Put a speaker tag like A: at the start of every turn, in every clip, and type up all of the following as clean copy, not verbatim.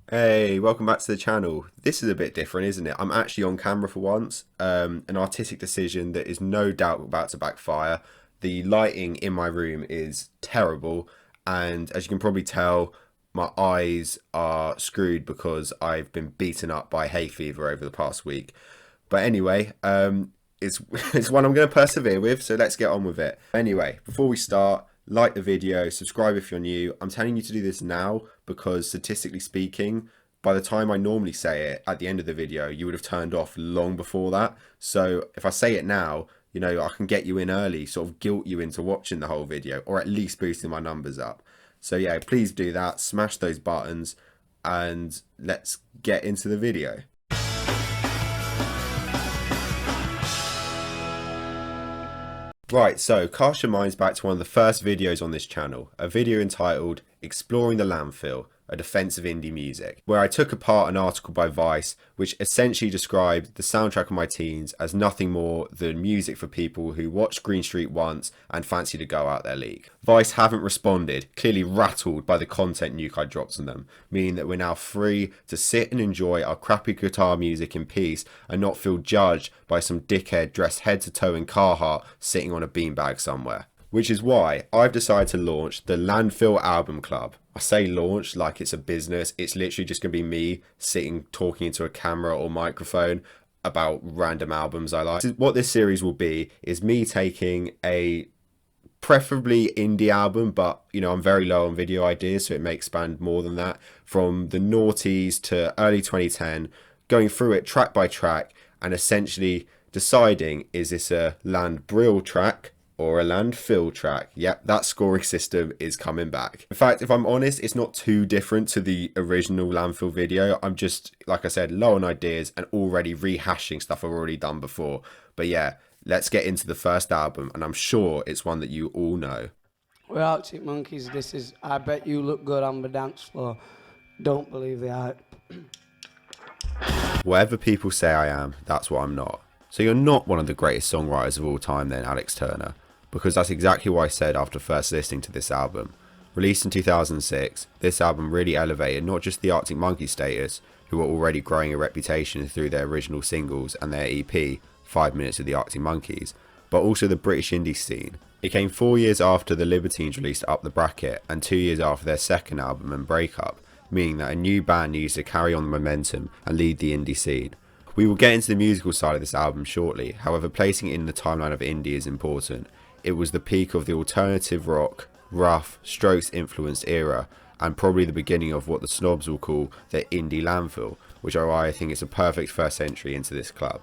A: Hey, welcome back to the channel. This is a bit different, isn't it? I'm actually on camera for once. An artistic decision that is no doubt about to backfire. The lighting in my room is terrible, and as you can probably tell, my eyes are screwed because I've been beaten up by hay fever over the past week. But anyway, it's it's one I'm going to persevere with, so let's get on with it. Anyway, before we start, like the video, subscribe if you're new. I'm telling you to do this now because statistically speaking, by the time I normally say it at the end of the video, you would have turned off long before that. So if I say it now, I can get you in early, sort of guilt you into watching the whole video, or at least boosting my numbers up. So yeah, please do that, smash those buttons, and let's get into the video. Right, so cast your minds back to one of the first videos on this channel, a video entitled Exploring the Landfill, a defense of indie music, where I took apart an article by Vice which essentially described the soundtrack of my teens as nothing more than music for people who watched Green Street once and fancy to go out their league. Vice haven't responded, clearly rattled by the content nuke I dropped on them, meaning that we're now free to sit and enjoy our crappy guitar music in peace and not feel judged by some dickhead dressed head to toe in Carhartt sitting on a beanbag somewhere. Which is why I've decided to launch the Landfill Album Club. I say launch like it's a business. It's literally just going to be me sitting talking into a camera or microphone about random albums I like. What this series will be is me taking a preferably indie album, but I'm very low on video ideas, so it may expand more than that, from the noughties to early 2010, going through it track by track and essentially deciding, is this a Landbrill track or a landfill track? Yep, that scoring system is coming back. In fact, if I'm honest, it's not too different to the original landfill video. I'm just, like I said, low on ideas and already rehashing stuff I've already done before. But yeah, let's get into the first album, and I'm sure it's one that you all know.
B: We're Arctic Monkeys. This is I Bet You Look Good on the Dance Floor. Don't believe the hype.
A: Whatever people say I am, that's what I'm not. So you're not one of the greatest songwriters of all time then, Alex Turner, because that's exactly what I said after first listening to this album. Released in 2006, this album really elevated not just the Arctic Monkeys status, who were already growing a reputation through their original singles and their EP, 5 Minutes of the Arctic Monkeys, but also the British indie scene. It came 4 years after the Libertines released Up the Bracket and 2 years after their second album and breakup, meaning that a new band needs to carry on the momentum and lead the indie scene. We will get into the musical side of this album shortly, however placing it in the timeline of indie is important. It was the peak of the alternative rock, rough, Strokes influenced era, and probably the beginning of what the snobs will call the Indie Landfill, which are why I think it's a perfect first entry into this club.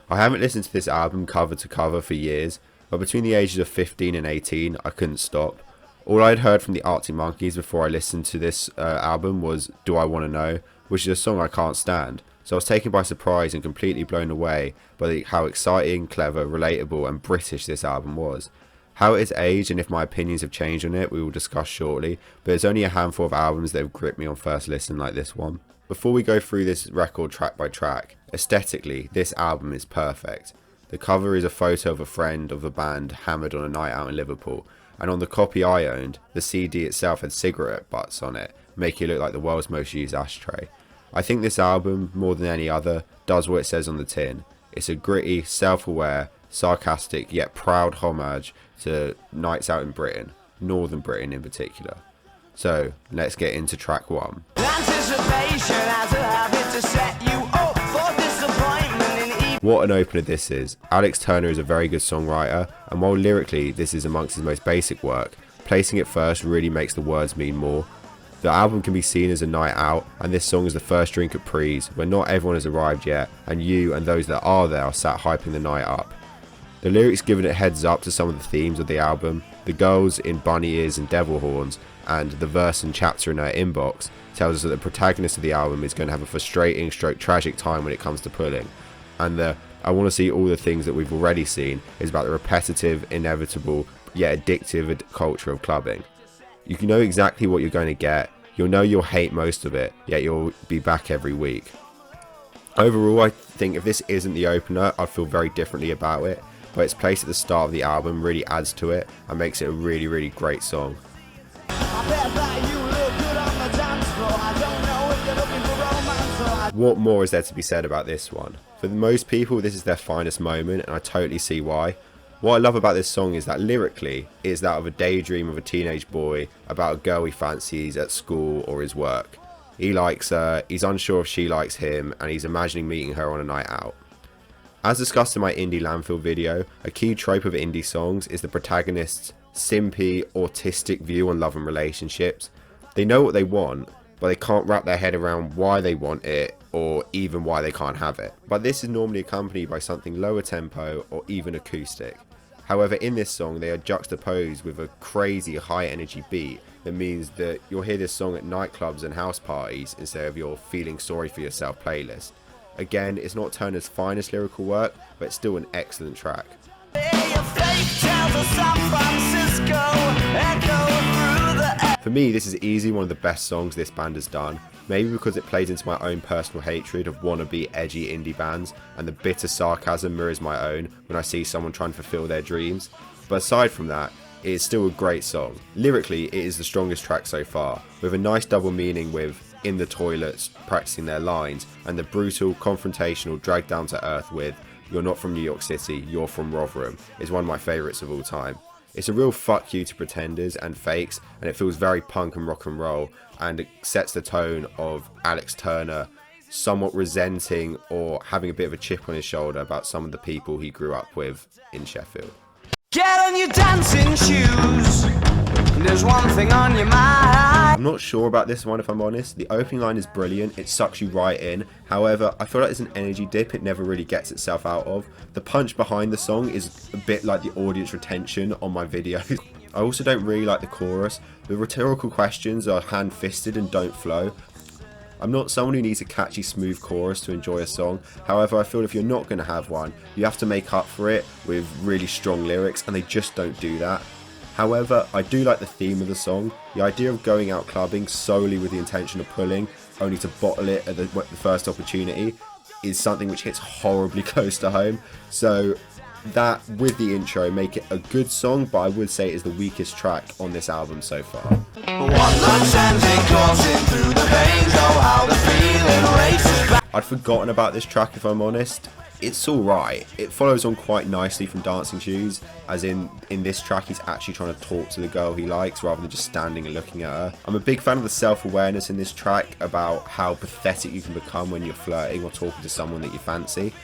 A: I haven't listened to this album cover to cover for years, but between the ages of 15 and 18 I couldn't stop. All I'd heard from the Arctic Monkeys before I listened to this album was Do I Want to Know, which is a song I can't stand. So I was taken by surprise and completely blown away by how exciting, clever, relatable and British this album was. How it has aged and if my opinions have changed on it we will discuss shortly, but there's only a handful of albums that have gripped me on first listen like this one. Before we go through this record track by track, aesthetically this album is perfect. The cover is a photo of a friend of the band hammered on a night out in Liverpool, and on the copy I owned, the CD itself had cigarette butts on it, making it look like the world's most used ashtray. I think this album, more than any other, does what it says on the tin. It's a gritty, self-aware, sarcastic yet proud homage to nights out in Britain, Northern Britain in particular. So, let's get into track 1. What an opener this is. Alex Turner is a very good songwriter, and while lyrically this is amongst his most basic work, placing it first really makes the words mean more. The album can be seen as a night out, and this song is the first drink at Prees, where not everyone has arrived yet, and you and those that are there are sat hyping the night up. The lyrics give it a heads up to some of the themes of the album. The girls in bunny ears and devil horns, and the verse and chapter in her inbox tells us that the protagonist of the album is going to have a frustrating stroke tragic time when it comes to pulling. And the I want to see all the things that we've already seen is about the repetitive, inevitable, yet addictive culture of clubbing. You can know exactly what you're going to get, you'll know you'll hate most of it, yet you'll be back every week. Overall, I think if this isn't the opener, I'd feel very differently about it, but its place at the start of the album really adds to it and makes it a really, really great song. I bet that you look good on the dance floor. I don't know if What more is there to be said about this one? For most people, this is their finest moment, and I totally see why. What I love about this song is that lyrically, it is that of a daydream of a teenage boy about a girl he fancies at school or his work. He likes her, he's unsure if she likes him, and he's imagining meeting her on a night out. As discussed in my Indie Landfill video, a key trope of indie songs is the protagonist's simpy, autistic view on love and relationships. They know what they want, but they can't wrap their head around why they want it or even why they can't have it. But this is normally accompanied by something lower tempo or even acoustic. However, in this song they are juxtaposed with a crazy high energy beat that means that you'll hear this song at nightclubs and house parties instead of your feeling sorry for yourself playlist. Again, it's not Turner's finest lyrical work, but it's still an excellent track. For me, this is easily one of the best songs this band has done, maybe because it plays into my own personal hatred of wannabe edgy indie bands, and the bitter sarcasm mirrors my own when I see someone trying to fulfill their dreams. But aside from that, it is still a great song. Lyrically, it is the strongest track so far, with a nice double meaning with in the toilets practicing their lines, and the brutal, confrontational, drag down to earth with you're not from New York City, you're from Rotherham is one of my favourites of all time. It's a real fuck you to pretenders and fakes, and it feels very punk and rock and roll, and it sets the tone of Alex Turner somewhat resenting or having a bit of a chip on his shoulder about some of the people he grew up with in Sheffield.
C: Get on your dancing shoes. There's one thing on your mind.
A: I'm not sure about this one if I'm honest. The opening line is brilliant, it sucks you right in. However, I feel like it's an energy dip it never really gets itself out of. The punch behind the song is a bit like the audience retention on my videos. I also don't really like the chorus. The rhetorical questions are hand-fisted and don't flow. I'm not someone who needs a catchy, smooth chorus to enjoy a song. However, I feel if you're not going to have one, you have to make up for it with really strong lyrics, and they just don't do that. However, I do like the theme of the song. The idea of going out clubbing solely with the intention of pulling, only to bottle it at the first opportunity, is something which hits horribly close to home. So that, with the intro, make it a good song, but I would say it is the weakest track on this album so far. I'd forgotten about this track if I'm honest. It's alright. It follows on quite nicely from Dancing Shoes, as in this track he's actually trying to talk to the girl he likes rather than just standing and looking at her. I'm a big fan of the self-awareness in this track about how pathetic you can become when you're flirting or talking to someone that you fancy.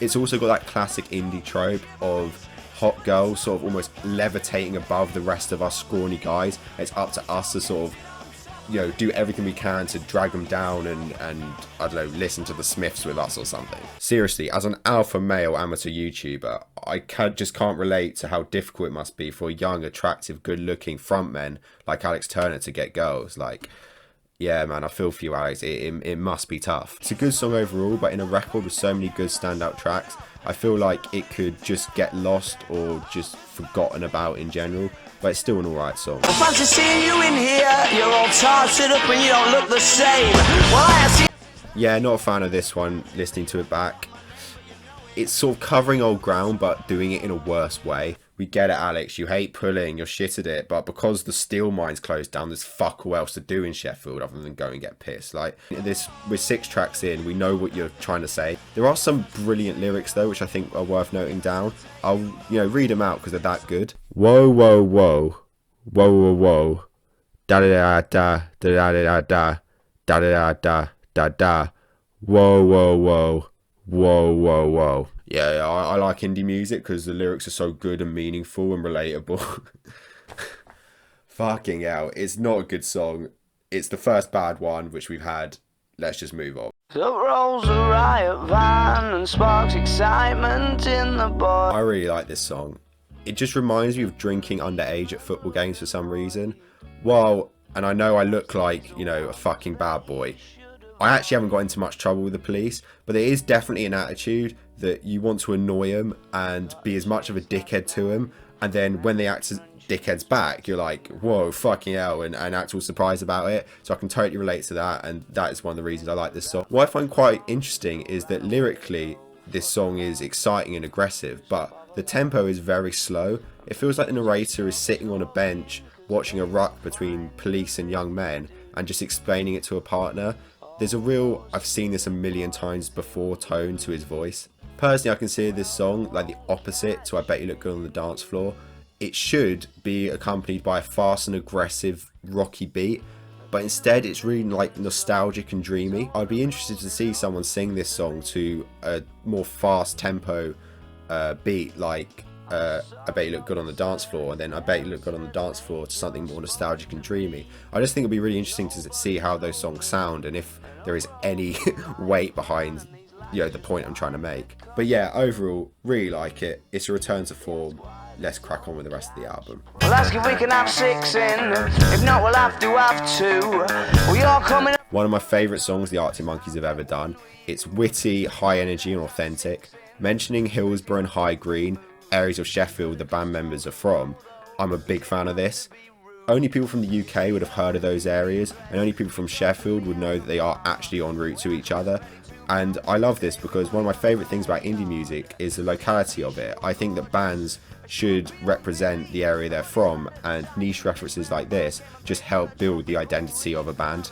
A: It's also got that classic indie trope of hot girls sort of almost levitating above the rest of us scrawny guys. It's up to us to sort of, you know, do everything we can to drag them down and I don't know, listen to the Smiths with us or something. Seriously, as an alpha male amateur YouTuber, I just can't relate to how difficult it must be for young, attractive, good-looking frontmen like Alex Turner to get girls. Like, yeah, man, I feel for you, Alex. It must be tough. It's a good song overall, but in a record with so many good standout tracks, I feel like it could just get lost or just forgotten about in general. But it's still an alright song.
C: I fancy seeing you in here. You're all tarted up and you don't look the same.
A: Yeah, not a fan of this one, listening to it back. It's sort of covering old ground, but doing it in a worse way. We get it, Alex, you hate pulling, you're shit at it, but because the steel mine's closed down, there's fuck all else to do in Sheffield other than go and get pissed. Like, this, we're 6 tracks in, we know what you're trying to say. There are some brilliant lyrics though, which I think are worth noting down. I'll, read them out because they're that good. Whoa, whoa, whoa, whoa, whoa, whoa, da da da da da da da da da da da da, whoa, whoa, whoa, whoa, whoa, whoa. Yeah, I like indie music because the lyrics are so good and meaningful and relatable. Fucking hell, it's not a good song. It's the first bad one which we've had. Let's just move on.
C: Up rolls a riot van and sparks excitement in the boy.
A: I really like this song. It just reminds me of drinking underage at football games for some reason. Well, and I know I look like, a fucking bad boy. I actually haven't got into much trouble with the police, but there is definitely an attitude that you want to annoy them and be as much of a dickhead to them, and then when they act as dickheads back, you're like, whoa, fucking hell, and act all surprised about it. So I can totally relate to that, and that is one of the reasons I like this song. What I find quite interesting is that lyrically, this song is exciting and aggressive, but the tempo is very slow. It feels like the narrator is sitting on a bench watching a ruck between police and young men and just explaining it to a partner. There's a real I've seen this a million times before tone to his voice. Personally, I consider this song like the opposite to I Bet You Look Good on the Dance Floor. It should be accompanied by a fast and aggressive rocky beat, but instead it's really like nostalgic and dreamy. I'd be interested to see someone sing this song to a more fast tempo beat like I Bet You Look Good on the Dance Floor, and then I Bet You Look Good on the Dance Floor to something more nostalgic and dreamy. I just think it'd be really interesting to see how those songs sound and if there is any weight behind the point I'm trying to make. But yeah, overall, really like it. It's a return to form. Let's crack on with the rest of the album.
C: We'll ask if we can have 6 in. If not, we'll have to have 2. We are coming.
A: One of my favourite songs the Arctic Monkeys have ever done. It's witty, high energy and authentic. Mentioning Hillsborough and High Green, areas of Sheffield the band members are from, I'm a big fan of this. Only people from the UK would have heard of those areas, and only people from Sheffield would know that they are actually en route to each other. And I love this because one of my favourite things about indie music is the locality of it. I think that bands should represent the area they're from, and niche references like this just help build the identity of a band.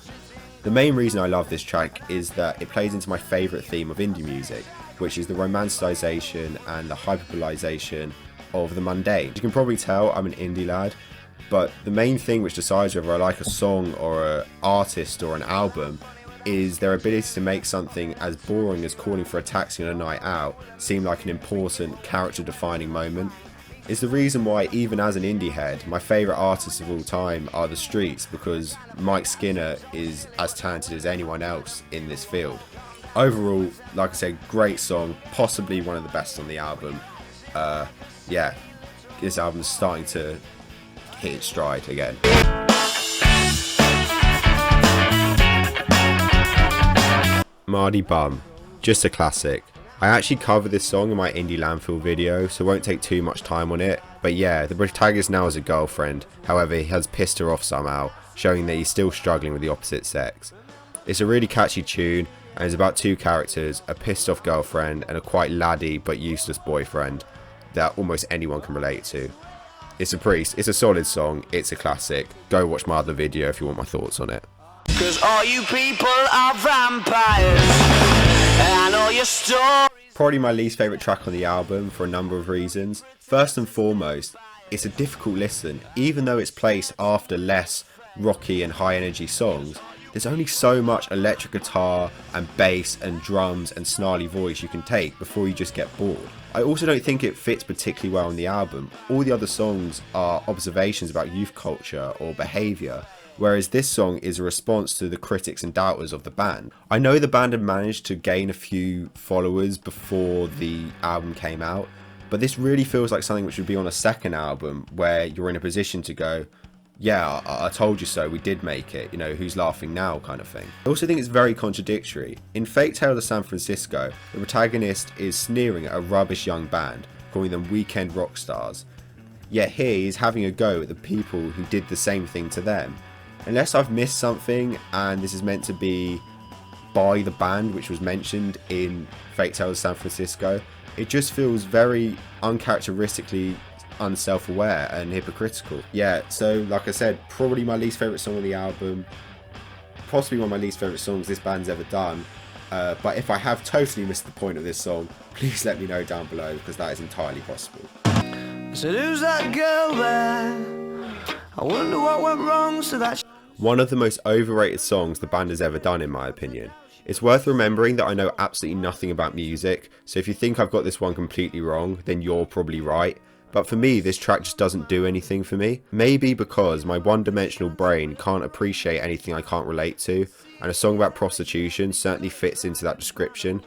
A: The main reason I love this track is that it plays into my favourite theme of indie music, which is the romanticisation and the hyperbolisation of the mundane. You can probably tell I'm an indie lad, but the main thing which decides whether I like a song or an artist or an album is their ability to make something as boring as calling for a taxi on a night out seem like an important character-defining moment. It's the reason why, even as an indie head, my favourite artists of all time are The Streets, because Mike Skinner is as talented as anyone else in this field. Overall, like I said, great song, possibly one of the best on the album. Yeah, this album's starting to hit its stride again. Marty Bum, just a classic. I actually cover this song in my Indie Landfill video, so won't take too much time on it. But yeah, the protagonist now has a girlfriend, however he has pissed her off somehow, showing that he's still struggling with the opposite sex. It's a really catchy tune, and it's about 2 characters, a pissed off girlfriend and a quite laddie but useless boyfriend that almost anyone can relate to. It's a solid song, it's a classic. Go watch my other video if you want my thoughts on it.
C: 'Cause all you people are vampires. I know your story.
A: Probably my least favourite track on the album for a number of reasons. First and foremost, it's a difficult listen. Even though it's placed after less rocky and high energy songs, there's only so much electric guitar and bass and drums and snarly voice you can take before you just get bored. I also don't think it fits particularly well on the album. All the other songs are observations about youth culture or behaviour, whereas this song is a response to the critics and doubters of the band. I know the band had managed to gain a few followers before the album came out, but this really feels like something which would be on a second album where you're in a position to go, yeah, I told you so, we did make it, who's laughing now kind of thing. I also think it's very contradictory. In Fake Tales of San Francisco, the protagonist is sneering at a rubbish young band, calling them weekend rock stars. Yet here he's having a go at the people who did the same thing to them. Unless I've missed something and this is meant to be by the band which was mentioned in Fake Tales of San Francisco, it just feels very uncharacteristically unself-aware and hypocritical. Yeah, so like I said, probably my least favourite song on the album, possibly one of my least favourite songs this band's ever done, but if I have totally missed the point of this song, please let me know down below, because that is entirely possible.
C: So who's that girl there? I wonder what went wrong so that
A: One of the most overrated songs the band has ever done, in my opinion. It's worth remembering that I know absolutely nothing about music, so if you think I've got this one completely wrong, then you're probably right. But for me, this track just doesn't do anything for me. Maybe because my one-dimensional brain can't appreciate anything I can't relate to, and a song about prostitution certainly fits into that description.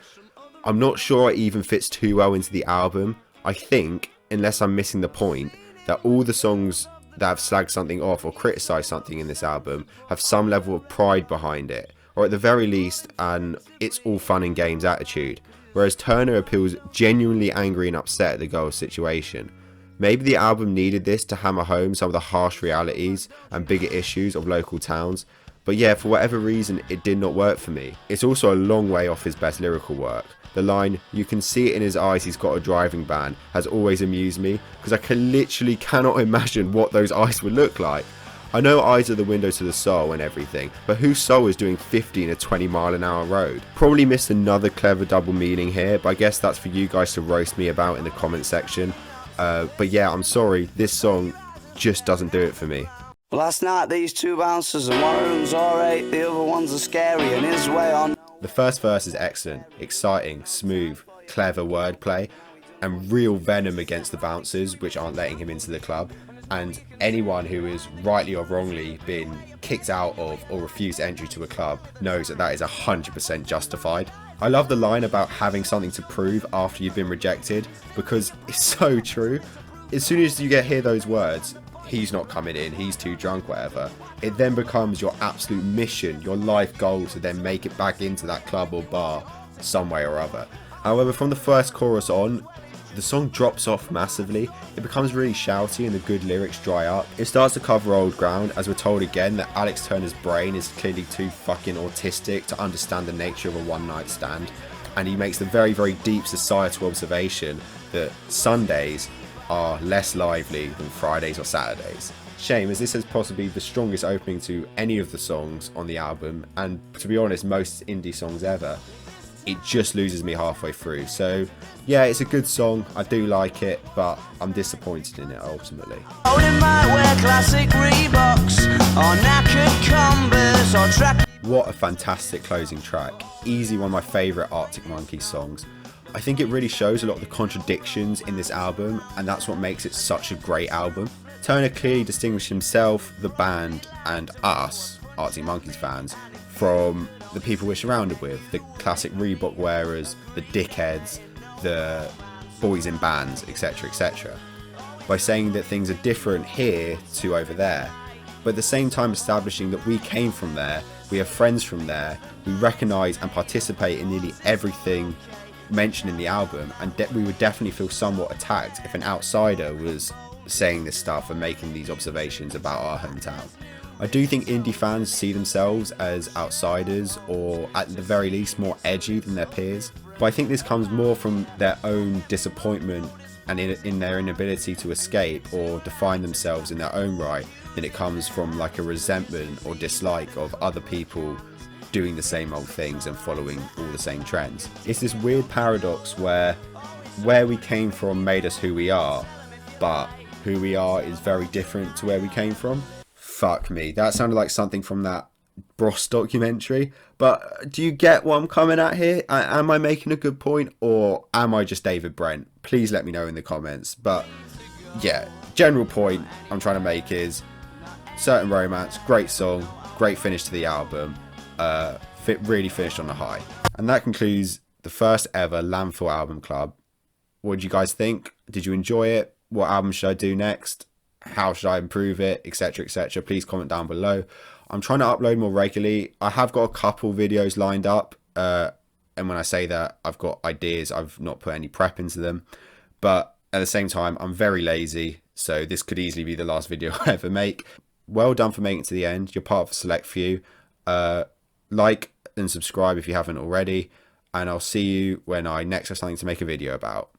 A: I'm not sure it even fits too well into the album. I think, unless I'm missing the point, that all the songs that have slagged something off or criticised something in this album have some level of pride behind it, or at the very least an it's all fun and games attitude, whereas Turner appeals genuinely angry and upset at the girl's situation. Maybe the album needed this to hammer home some of the harsh realities and bigger issues of local towns, but yeah, for whatever reason it did not work for me. It's also a long way off his best lyrical work. The line, "You can see it in his eyes he's got a driving ban," has always amused me, because I literally cannot imagine what those eyes would look like. I know eyes are the window to the soul and everything, but whose soul is doing 50 in a 20-mile-an-hour road? Probably missed another clever double meaning here, but I guess that's for you guys to roast me about in the comment section. But yeah, I'm sorry, this song just doesn't do it for me.
C: Last night these two bouncers and one of them's alright, the other one's a scary and his way on.
A: The first verse is excellent, exciting, smooth, clever wordplay, and real venom against the bouncers which aren't letting him into the club, and anyone who is rightly or wrongly been kicked out of or refused entry to a club knows that that is 100% justified. I love the line about having something to prove after you've been rejected, because it's so true. As soon as you hear those words, he's not coming in, he's too drunk, whatever, it then becomes your absolute mission, your life goal to then make it back into that club or bar some way or other. However, from the first chorus on, the song drops off massively. It becomes really shouty and the good lyrics dry up. It starts to cover old ground, as we're told again that Alex Turner's brain is clearly too fucking autistic to understand the nature of a one-night stand, and he makes the very, very deep societal observation that Sundays are less lively than Fridays or Saturdays. Shame, as this is possibly the strongest opening to any of the songs on the album, and to be honest, most indie songs ever. It just loses me halfway through. So yeah, it's a good song, I do like it, but I'm disappointed in it ultimately. What a fantastic closing track. Easily one of my favourite Arctic Monkeys songs. I think it really shows a lot of the contradictions in this album, and that's what makes it such a great album. Turner clearly distinguished himself, the band, and us, Arctic Monkeys fans, from the people we're surrounded with, the classic Reebok wearers, the dickheads, the boys in bands, etc, etc, by saying that things are different here to over there, but at the same time establishing that we came from there, we have friends from there, we recognise and participate in nearly everything mentioned in the album, and we would definitely feel somewhat attacked if an outsider was saying this stuff and making these observations about our hometown. I do think indie fans see themselves as outsiders, or at the very least more edgy than their peers, but I think this comes more from their own disappointment and in their inability to escape or define themselves in their own right, than it comes from like a resentment or dislike of other people doing the same old things and following all the same trends. It's this weird paradox where we came from made us who we are, but who we are is very different to where we came from. Fuck me, that sounded like something from that Bros documentary, but do you get what I'm coming at here? Am I making a good point, or am I just David Brent? Please let me know in the comments. But yeah, general point I'm trying to make is Certain Romance, great song, great finish to the album, really finished on a high. And that concludes the first ever Landfill Album Club. What did you guys think? Did you enjoy it? What album should I do next? How should I improve it, etc, etc? Please comment down below. I'm trying to upload more regularly. I have got a couple videos lined up, and when I say that, I've got ideas, I've not put any prep into them, but at the same time I'm very lazy, so this could easily be the last video I ever make. Well done for making it to the end. You're part of a select few. Like and subscribe if you haven't already, and I'll see you when I next have something to make a video about.